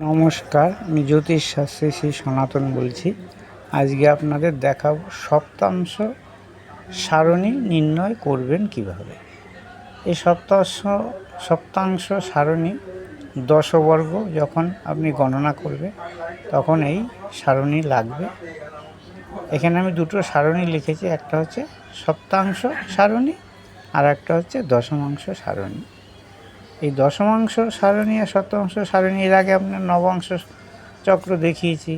নমস্কার, আমি জ্যোতিষ শাস্ত্রী শ্রী সনাতন বলছি। আজকে আপনাদের দেখাবো সপ্তাংশ সারণী নির্ণয় করবেন কিভাবে। এই সপ্তাংশ সারণী দশবর্গ যখন আপনি গণনা করবে তখন এই সারণী লাগবে। এখানে আমি দুটো সারণী লিখেছি, একটা হচ্ছে সপ্তাংশ সারণী আর একটা হচ্ছে দশমাংশ সারণী। এই দশমাংশ সারণী আর শতাংশ সারণী এর আগে আপনার নবাংশ চক্র দেখিয়েছি,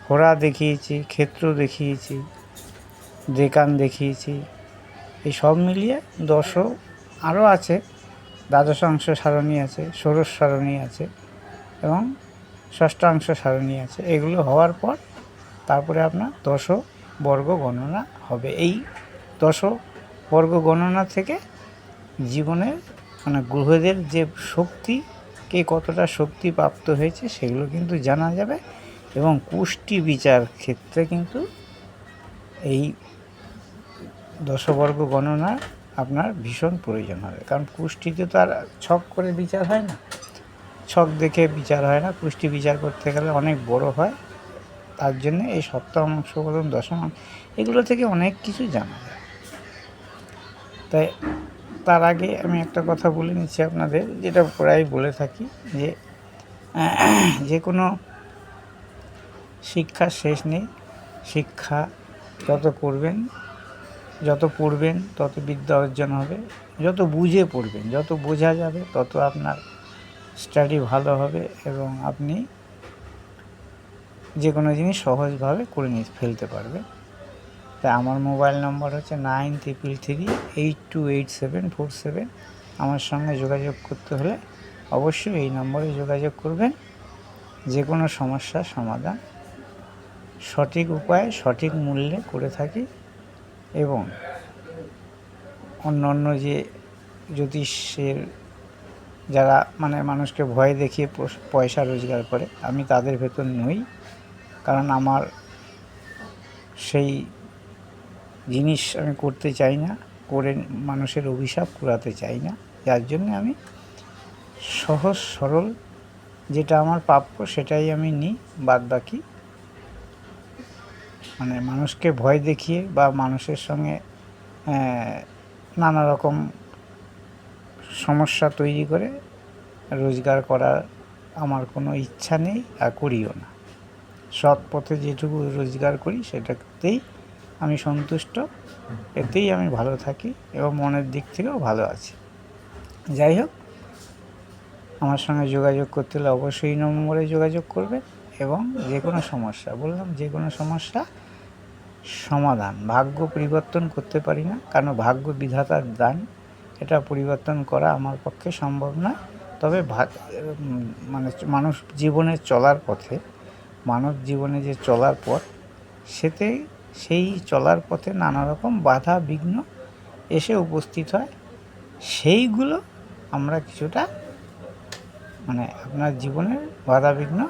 হোরা দেখিয়েছি, ক্ষেত্র দেখিয়েছি, দেকান দেখিয়েছি। এই সব মিলিয়ে আরও আছে, দ্বাদশাংশ সারণী আছে, ষোড়শ সারণী আছে এবং ষষ্ঠাংশ সারণী আছে। এগুলো হওয়ার পর তারপরে আপনার বর্গ গণনা হবে। এই বর্গ গণনা থেকে জীবনের গ্রহদের যে শক্তি, কে কতটা শক্তি প্রাপ্ত হয়েছে সেগুলো কিন্তু জানা যাবে এবং কুষ্টি বিচার ক্ষেত্রে কিন্তু এই দশবর্গ গণনা আপনার ভীষণ প্রয়োজন হবে। কারণ কুষ্টিতে তো আর ছক করে বিচার হয় না, ছক দেখে বিচার হয় না। কুষ্টি বিচার করতে গেলে অনেক বড় হয়, তার জন্য এই সপ্তমাংশ বলুন দশমাংশ এগুলো থেকে অনেক কিছু জানা যায়। তাই তার আগে আমি একটা কথা বলে নিচ্ছি আপনাদের, যেটা প্রায় বলে থাকি, যে কোনো শিক্ষার শেষ নেই। শিক্ষা যত পড়বেন তত বিদ্যা অর্জন হবে। যত বুঝে পড়বেন, যত বোঝা যাবে তত আপনার স্টাডি ভালো হবে এবং আপনি যে কোনো জিনিস সহজভাবে করে ফেলতে পারবেন। তাই আমার মোবাইল নম্বর হচ্ছে 9333828747। আমার সঙ্গে যোগাযোগ করতে হলে অবশ্যই এই নম্বরে যোগাযোগ করবেন। যে কোনো সমস্যার সমাধান সঠিক উপায়ে সঠিক মূল্যে করে থাকি এবং অন্য যে জ্যোতিষের যারা মানুষকে ভয় দেখিয়ে পয়সা রোজগার করে, আমি তাদের ভেতর নই। কারণ আমার সেই জিনিস আমি করতে চাই না, করে মানুষের অভিশাপ কুড়াতে চাই না। যার জন্য আমি সহজ সরল যেটা আমার প্রাপ্য সেটাই আমি নিই। বাদ বাকি মানুষকে ভয় দেখিয়ে বা মানুষের সঙ্গে নানা রকম সমস্যা তৈরি করে রোজগার করার আমার কোনো ইচ্ছা নেই আর করিও না। সৎ পথে যেটুকু রোজগার করি সেটাতেই আমি সন্তুষ্ট, এতেই আমি ভালো থাকি এবং মনের দিক থেকেও ভালো আছি। যাই হোক, আমার সঙ্গে যোগাযোগ করতে হলে অবশ্যই এই নম্বরে যোগাযোগ করবেন এবং যে কোনো সমস্যা, বললাম যে কোনো সমস্যা সমাধান। ভাগ্য পরিবর্তন করতে পারি না, কারণ ভাগ্য বিধাতার দান, এটা পরিবর্তন করা আমার পক্ষে সম্ভব নয়। তবে মানুষ জীবনে চলার পথে, মানব জীবনে যে চলার পথ, সেই চলার পথে নানা রকম বাধা বিঘ্ন এসে উপস্থিত হয়। সেইগুলো আমরা কিছুটা আপনার জীবনের বাধা বিঘ্ন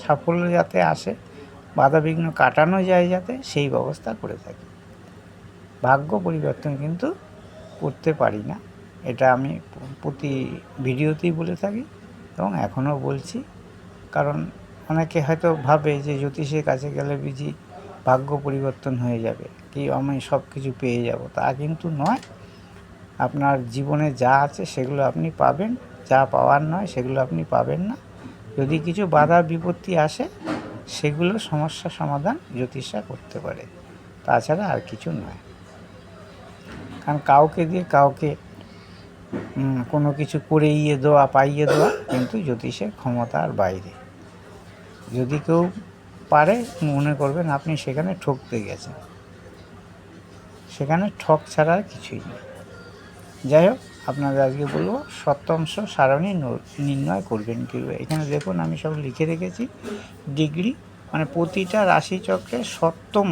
সাফল্য যাতে আসে, বাধা বিঘ্ন কাটানো যায় যাতে, সেই ব্যবস্থা করে থাকি। ভাগ্য পরিবর্তন কিন্তু করতে পারি না, এটা আমি প্রতি ভিডিওতেই বলে থাকি এবং এখনও বলছি। কারণ অনেকে হয়তো ভাবে যে জ্যোতিষের কাছে গেলে বুঝি ভাগ্য পরিবর্তন হয়ে যাবে, কি আমি সব কিছু পেয়ে যাব। তা কিন্তু নয়। আপনার জীবনে যা আছে সেগুলো আপনি পাবেন, যা পাওয়ার নয় সেগুলো আপনি পাবেন না। যদি কিছু বাধা বিপত্তি আসে সেগুলো সমস্যা সমাধান জ্যোতিষরা করতে পারে, তাছাড়া আর কিছু নয়। কারণ কাউকে দিয়ে কাউকে কোনো কিছু পাইয়ে দেওয়া কিন্তু জ্যোতিষের ক্ষমতার বাইরে। যদি কেউ পারে, মনে করবেন আপনি সেখানে ঠকতে গেছেন, সেখানে ঠক ছাড়া আর কিছুই নেই। যাই হোক, আপনাদের আজকে বলবো সপ্তাংশ সারণী নির্ণয় করবেন কীভাবে। এখানে দেখুন আমি সব লিখে রেখেছি ডিগ্রি, প্রতিটা রাশিচক্রে সপ্তম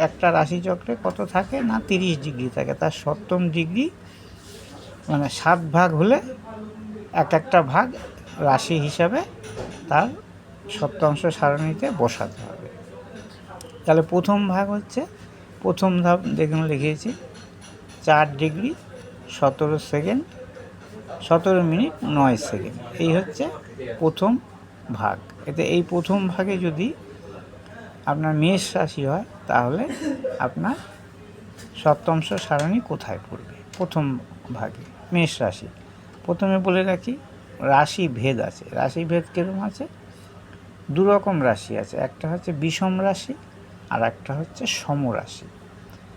একটা রাশিচক্রে কত থাকে না 30 ডিগ্রি থাকে, তার সপ্তম ডিগ্রি 7 ভাগ হলে একটা ভাগ রাশি হিসাবে তার সপ্তাংশ সারণীতে বসাতে হবে। তাহলে প্রথম ভাগ হচ্ছে, প্রথম ধাপ দেখুন লিখেছি 4 ডিগ্রি 17 সেকেন্ড 17:09। এই হচ্ছে প্রথম ভাগ। এতে এই প্রথম ভাগে যদি আপনার মেষ রাশি হয় তাহলে আপনার সপ্তাংশ সারণী কোথায় পড়বে? প্রথম ভাগে মেষ রাশি। প্রথমে বলে রাখি রাশি ভেদ আছে। রাশি ভেদ কীরকম আছে? দু রকম রাশি আছে, একটা হচ্ছে বিষম রাশি আর একটা হচ্ছে সমরাশি।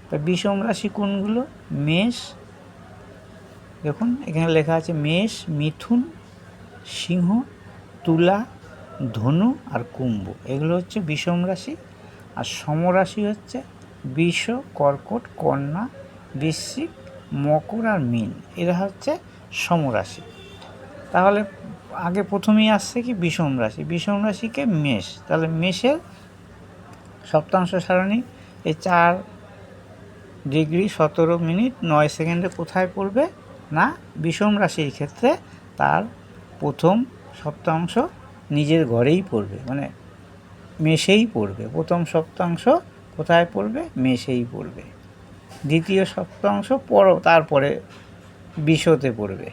তো বিষম রাশি কোনগুলো? মেষ, দেখুন এখানে লেখা আছে মেষ, মিথুন, সিংহ, তুলা, ধনু আর কুম্ভ, এগুলো হচ্ছে বিষম রাশি। আর সমরাশি হচ্ছে বৃষ, কর্কট, কন্যা, বৃশ্চিক, মকর আর মীন, এরা হচ্ছে সমরাশি। তাহলে আগে প্রথমেই আসছে কি বিষম রাশি। বিষম রাশিকে মেষ, তাহলে মেষের সপ্তাংশ সারণী এই 4°17'9" কোথায় পড়বে? না, বিষম রাশির ক্ষেত্রে তার প্রথম সপ্তাংশ নিজের ঘরেই পড়বে, মানে মেষেই পড়বে। প্রথম সপ্তাংশ কোথায় পড়বে? মেষেই পড়বে। দ্বিতীয় সপ্তাংশ তারপরে বৃষতে পড়বে।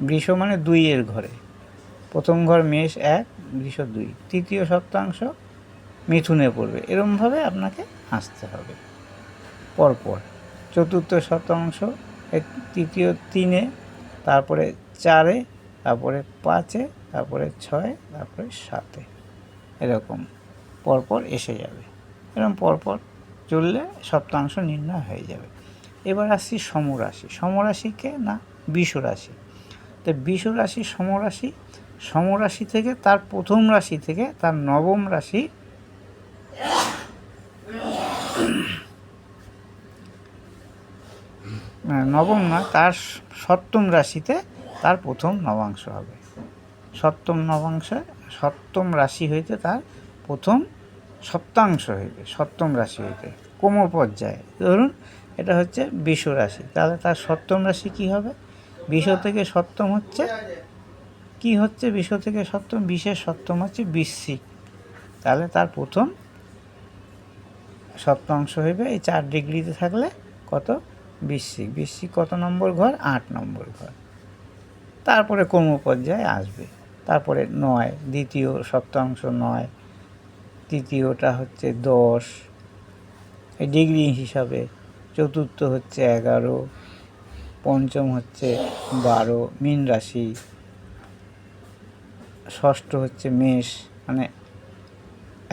বৃষ মানে 2-এর ঘরে, প্রথম ঘর মেষ 1, বৃষ 2, তৃতীয় সপ্তাংশ মিথুনে পড়বে। এরমভাবে আপনাকে আসতে হবে পরপর। চতুর্থ শতাংশ তৃতীয় 3-এ, তারপরে 4-এ, তারপরে 5-এ, তারপরে 6-এ, তারপরে 7-এ, এরকম পরপর এসে যাবে। এরকম পরপর চললে সপ্তাংশ নির্ণয় হয়ে যাবে। এবার আসছি সমরাশি। সমরাশিকে না বৃষ রাশি। তো বৃষ রাশি সমরাশি, সমরাশি থেকে তার প্রথম রাশি থেকে তার নবম রাশি নবম নয়, তার সপ্তম রাশিতে তার প্রথম নবাংশ হবে। সপ্তম নবাংশে সপ্তম রাশি হইতে তার প্রথম সপ্তাংশ হইবে। সপ্তম রাশি হইতে ক্রম পর্যায়ে, ধরুন এটা হচ্ছে বৃষ রাশি, তাহলে তার সপ্তম রাশি কী হবে? বৃষ থেকে সপ্তম হচ্ছে কি হচ্ছে? বৃষ থেকে সপ্তম, বৃষের সপ্তম হচ্ছে বৃশ্চিক, তাহলে তার প্রথম সপ্তাংশ হইবে এই 4°-তে থাকলে কত? বৃশ্চিক। বৃশ্চিক কত নম্বর ঘর? 8 নম্বর ঘর। তারপরে ক্রম পর্যায়ে আসবে। তারপরে 9, দ্বিতীয় সপ্তাংশ 9, তৃতীয়টা হচ্ছে 10 এই ডিগ্রি হিসাবে, চতুর্থ হচ্ছে 11, পঞ্চম হচ্ছে 12 মীন রাশি, ষষ্ঠ হচ্ছে মেষ মানে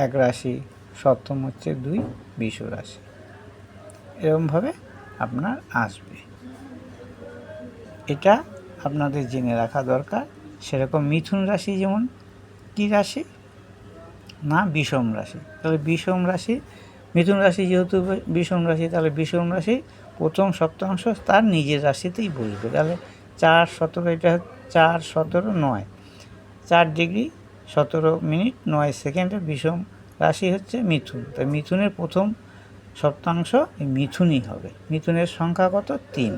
1 রাশি, সপ্তম হচ্ছে 2 বৃষ রাশি। এরকমভাবে আপনার আসবে। এটা আপনাদের জেনে রাখা দরকার। সেরকম মিথুন রাশি যেমন কী রাশি? না বিষম রাশি। তাহলে বিষম রাশি, মিথুন রাশি যেহেতু বিষম রাশি, তাহলে বিষম রাশি প্রথম সপ্তাংশ তার নিজের রাশিতেই বসবে। তাহলে 4-17, এটা 4-17-9, 4°17'9" বিষম রাশি হচ্ছে মিথুন। তাই মিথুনের প্রথম সপ্তাংশ এই মিথুনই হবে। মিথুনের সংখ্যা কত? 3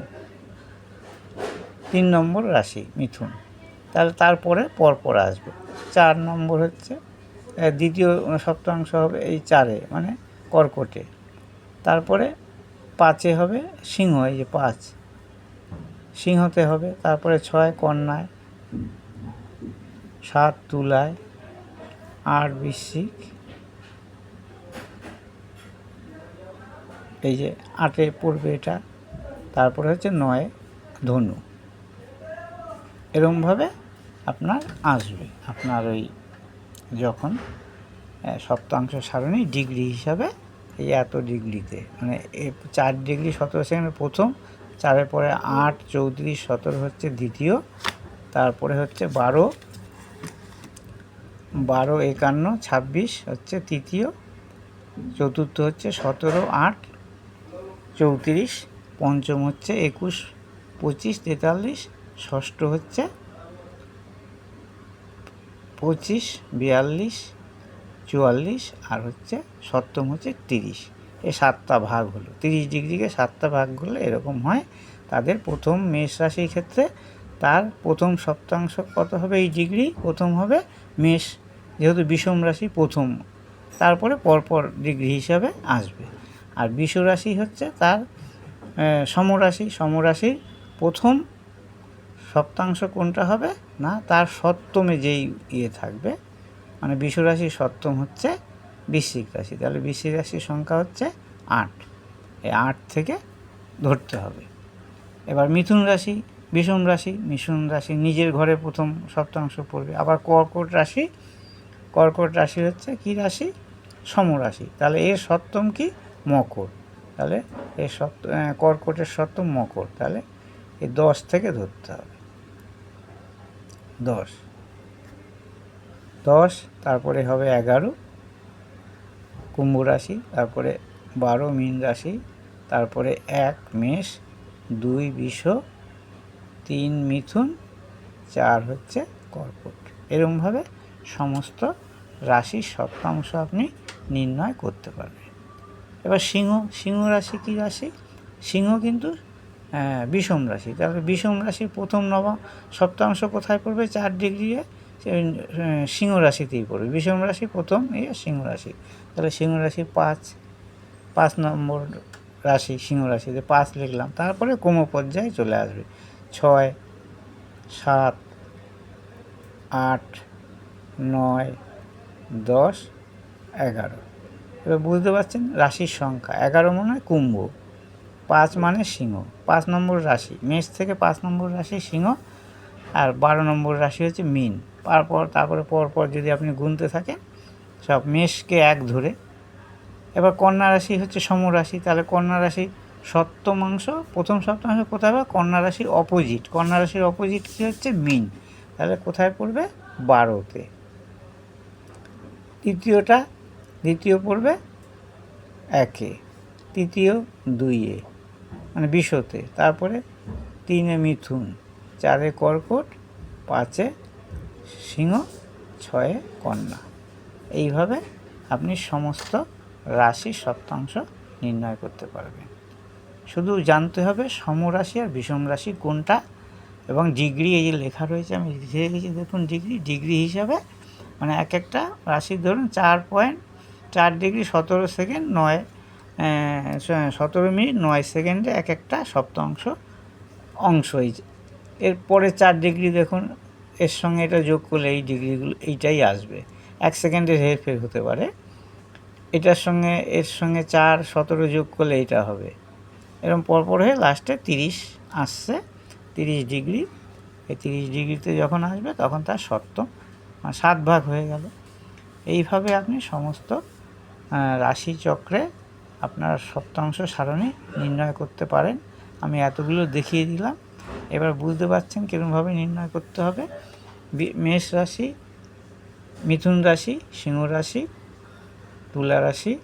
নম্বর রাশি মিথুন। তাহলে তারপরে পরপর আসবে। 4 নম্বর হচ্ছে দ্বিতীয় সপ্তাংশ হবে এই 4-এ মানে কর্কটে, তারপরে 5-এ হবে সিংহ, এই যে 5 সিংহতে হবে, তারপরে 6 কন্যায়, 7 তুলায়, 8 বৃশ্চিক, এই যে 8-এ পড়বে এটা, তারপরে হচ্ছে 9 ধনু। এরকমভাবে আপনার আসবে। আপনার ওই যখন সপ্তাংশ সারণী ডিগ্রি হিসাবে এই এত ডিগ্রিতে, মানে 4°17' প্রথম, 4-এর পরে 8, 34, 17 হচ্ছে দ্বিতীয়, তারপরে হচ্ছে 12, 51, 26 হচ্ছে তৃতীয়, চতুর্থ হচ্ছে 17, 8, 34, পঞ্চম হচ্ছে 21, 25, 43, ষষ্ঠ হচ্ছে 25, 42, 44 আর হচ্ছে সপ্তম হচ্ছে 30। এই 7টা ভাগ হলো। 30°কে 7টা ভাগ করলে এরকম হয়। তাদের প্রথম মেষ রাশির ক্ষেত্রে তার প্রথম সপ্তাংশ কত হবে? এই ডিগ্রি প্রথম হবে মেষ, যেহেতু বিষম রাশি প্রথম, তারপরে পরপর ডিগ্রি হিসাবে আসবে। আর বৃষ রাশি হচ্ছে তার সমরাশি, সমরাশির প্রথম সপ্তাংশ কোনটা হবে না, তার সপ্তমে যেই থাকবে, মানে বিশ্বরাশির সপ্তম হচ্ছে বৃশ্চিক রাশি, তাহলে বৃশ্চিক রাশির সংখ্যা হচ্ছে 8। এই 8 থেকে ধরতে হবে। এবার মিথুন রাশি, বিষম রাশি, মিথুন রাশি নিজের ঘরে প্রথম সপ্তাংশ পড়বে। আবার কর্কট রাশি, কর্কট রাশি হচ্ছে কি রাশি, সমরাশি, তাহলে এর সপ্তম কি মকর, তাহলে এর কর্কটের সপ্তম মকর, তাহলে এই 10 থেকে ধরতে হবে। 10 তারপরে হবে 11 কুম্ভ রাশি, তারপরে 12 মীন রাশি, তারপরে 1 মেষ, 2 বৃষ, 3 মিথুন, 4 হচ্ছে কর্কট। এরকমভাবে সমস্ত রাশির সপ্তাংশ আপনি নির্ণয় করতে পারবেন। এবার সিংহ রাশি কী রাশি, সিংহ কিন্তু বিষম রাশি, তাহলে বিষম রাশির প্রথম সপ্তাংশ কোথায় পড়বে, 4 ডিগ্রি সিংহ রাশিতেই পড়বে। বিষম রাশি প্রথম সিংহ রাশি, তাহলে সিংহ রাশি 5 নম্বর রাশি, সিংহ রাশিতে 5 লিখলাম। তারপরে ক্রম পর্যায়ে চলে আসবে 6, 7, 8, 9, 10, 11। এবার বুঝতে পারছেন রাশির সংখ্যা 11 মানে হয় কুম্ভ, 5 মানে সিংহ, 5 নম্বর রাশি মেষ থেকে 5 নম্বর রাশি সিংহ, আর 12 নম্বর রাশি হচ্ছে মীন। তারপরে পরপর যদি আপনি গুনতে থাকেন সব মেষকে 1 ধরে। এবার কন্যা রাশি হচ্ছে সমরাশি, তাহলে কন্যা রাশির সপ্তমাংশ, প্রথম সপ্তাংশ কোথায় হবে, কন্যা রাশির অপোজিট, কন্যা রাশির অপোজিট কী হচ্ছে মীন, তাহলে কোথায় পড়বে 12তে। দ্বিতীয় পড়বে 1-এ, তৃতীয় 2-এ মানে বিশতে, তারপরে 3-এ মিথুন, 4-এ কর্কট, 5-এ সিংহ, 6-এ কন্যা। এইভাবে আপনি সমস্ত রাশির সপ্তাংশ নির্ণয় করতে পারবেন। শুধু জানতে হবে সমরাশি আর বিষম রাশি কোনটা, এবং ডিগ্রি এই যে লেখা রয়েছে আমি লিখে রেখেছি দেখুন, ডিগ্রি হিসাবে মানে এক একটা রাশি ধরুন 4.4 ডিগ্রি 17 সেকেন্ড 17 মিনিট 9 সেকেন্ডে এক একটা সপ্তাংশ অংশ। এরপরে 4 ডিগ্রি দেখুন, এর সঙ্গে এটা যোগ করলে এই ডিগ্রিগুলো এইটাই আসবে, 1 সেকেন্ডের হেরফের হতে পারে। এর সঙ্গে 4, 17 যোগ করলে এইটা হবে, এরকম পরপর হয়ে লাস্টে 30 আসছে, 30 ডিগ্রি। এই 30 ডিগ্রিতে যখন আসবে তখন তার সপ্তম 7 ভাগ হয়ে গেল। এইভাবে আপনি সমস্ত রাশিচক্রে আপনার সপ্তাংশ সারণী নির্ণয় করতে পারেন। আমি এতগুলো দেখিয়ে দিলাম, এবার বুঝতে পারছেন কীরকমভাবে নির্ণয় করতে হবে। মেষ রাশি, মিথুন রাশি, সিংহ রাশি, তুলা রাশি,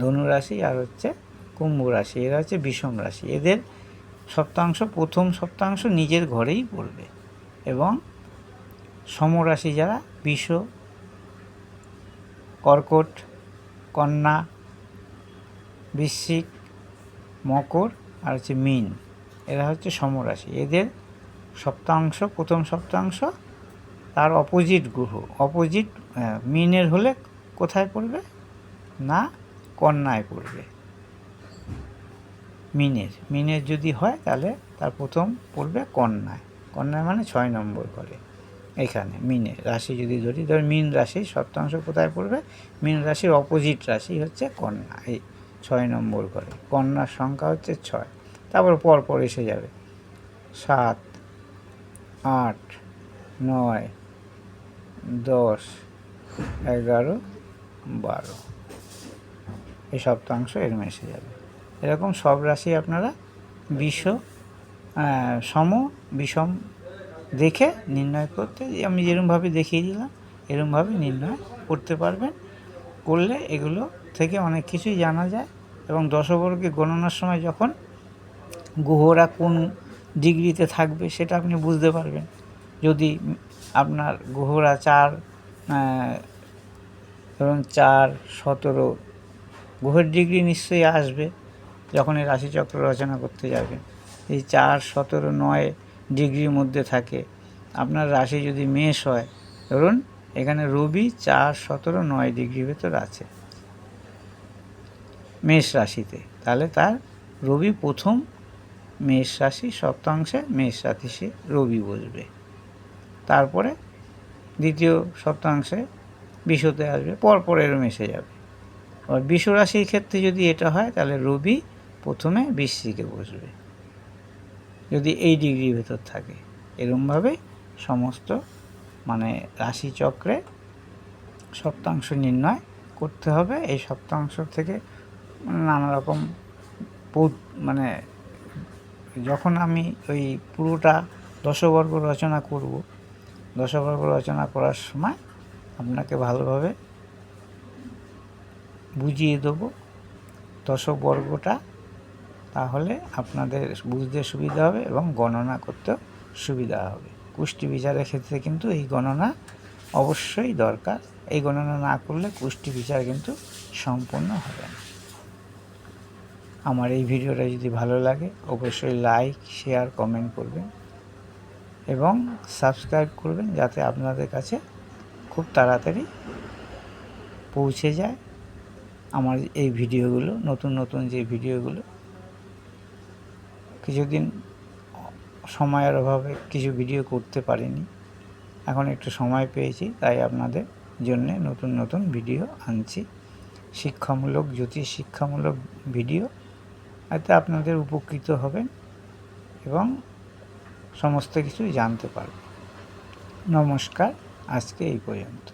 ধনু রাশি, আর হচ্ছে কুম্ভ রাশি, এরা হচ্ছে বিষম রাশি। এদের প্রথম সপ্তাংশ নিজের ঘরেই পড়বে, এবং সমরাশি যারা বৃষ, কর্কট, কন্যা, বৃশ্চিক, মকর আর হচ্ছে মীন, এরা হচ্ছে সমরাশি। এদের প্রথম সপ্তাংশ তার অপোজিট গ্রহ, মীনের হলে কোথায় পড়বে না, কন্যায় পড়বে। মিনের যদি হয় তাহলে তার প্রথম পড়বে কন্যায় মানে 6 নম্বর ঘরে। এখানে মিনের রাশি যদি ধরি, মীন রাশির সপ্তাংশ কোথায় পড়বে, মীন রাশির অপোজিট রাশি হচ্ছে কন্যা, এই 6 নম্বর ঘরে। কন্যার সংখ্যা হচ্ছে 6, তারপর পরপর এসে যাবে 7, 8, 9, 10, 11, 12, এই সপ্তাংশ এরম এসে যাবে। এরকম সব রাশি আপনারা বিষম দেখে নির্ণয় করতে, আমি যেরকমভাবে দেখিয়ে দিলাম এরকমভাবে নির্ণয় করতে পারবেন। করলে এগুলো থেকে অনেক কিছুই জানা যায়, এবং দশবর্গে গণনার সময় যখন গ্রহরা কোন ডিগ্রিতে থাকবে সেটা আপনি বুঝতে পারবেন। যদি আপনার গ্রহরা 4, ধরুন 4, 17 গ্রহের ডিগ্রি নিশ্চয়ই আসবে যখন এই রাশিচক্র রচনা করতে যাবেন। এই 4, 17, 9 ডিগ্রির মধ্যে থাকে। আপনার রাশি যদি মেষ হয়, ধরুন এখানে রবি 4, 17, 9 ডিগ্রির ভেতর আছে মেষ রাশিতে, তাহলে তার রবি প্রথম মেষ রাশি সপ্তাংশে মেষ রাশি রবি বসবে। তারপরে দ্বিতীয় সপ্তাংশে বিশ্বতে আসবে, পরপর এরম এসে যাবে। আর বিশ্ব রাশির ক্ষেত্রে যদি এটা হয় তাহলে রবি প্রথমে বৃশ্চিকে বসবে, যদি এই ডিগ্রির ভেতর থাকে। এরমভাবে সমস্ত রাশিচক্রে সপ্তাংশ নির্ণয় করতে হবে। এই সপ্তাংশ থেকে নানা রকম যখন আমি ওই পুরোটা দশবর্গ রচনা করব, দশবর্গ রচনা করার সময় আপনাকে ভালোভাবে বুঝিয়ে দেবো দশবর্গটা, তাহলে আপনাদের বুঝতে সুবিধা হবে এবং গণনা করতেও সুবিধা হবে। কুষ্টি বিচারের ক্ষেত্রে কিন্তু এই গণনা অবশ্যই দরকার। এই গণনা না করলে কুষ্টি বিচার কিন্তু সম্পূর্ণ হবে না। আমার এই ভিডিওটা যদি ভালো লাগে অবশ্যই লাইক, শেয়ার, কমেন্ট করবেন এবং সাবস্ক্রাইব করবেন, যাতে আপনাদের কাছে খুব তাড়াতাড়ি পৌঁছে যায় আমার এই ভিডিওগুলো, নতুন নতুন যে ভিডিওগুলো। কিছুদিন সময়ের অভাবে কিছু ভিডিও করতে পারিনি, এখন একটু সময় পেয়েছি, তাই আপনাদের জন্যে নতুন নতুন ভিডিও আনছি, শিক্ষামূলক, জ্যোতিষ শিক্ষামূলক ভিডিও। এতে আপনাদের উপকৃত হবেন এবং সমস্ত কিছু জানতে পারবেন। নমস্কার, আজকে এই পর্যন্ত।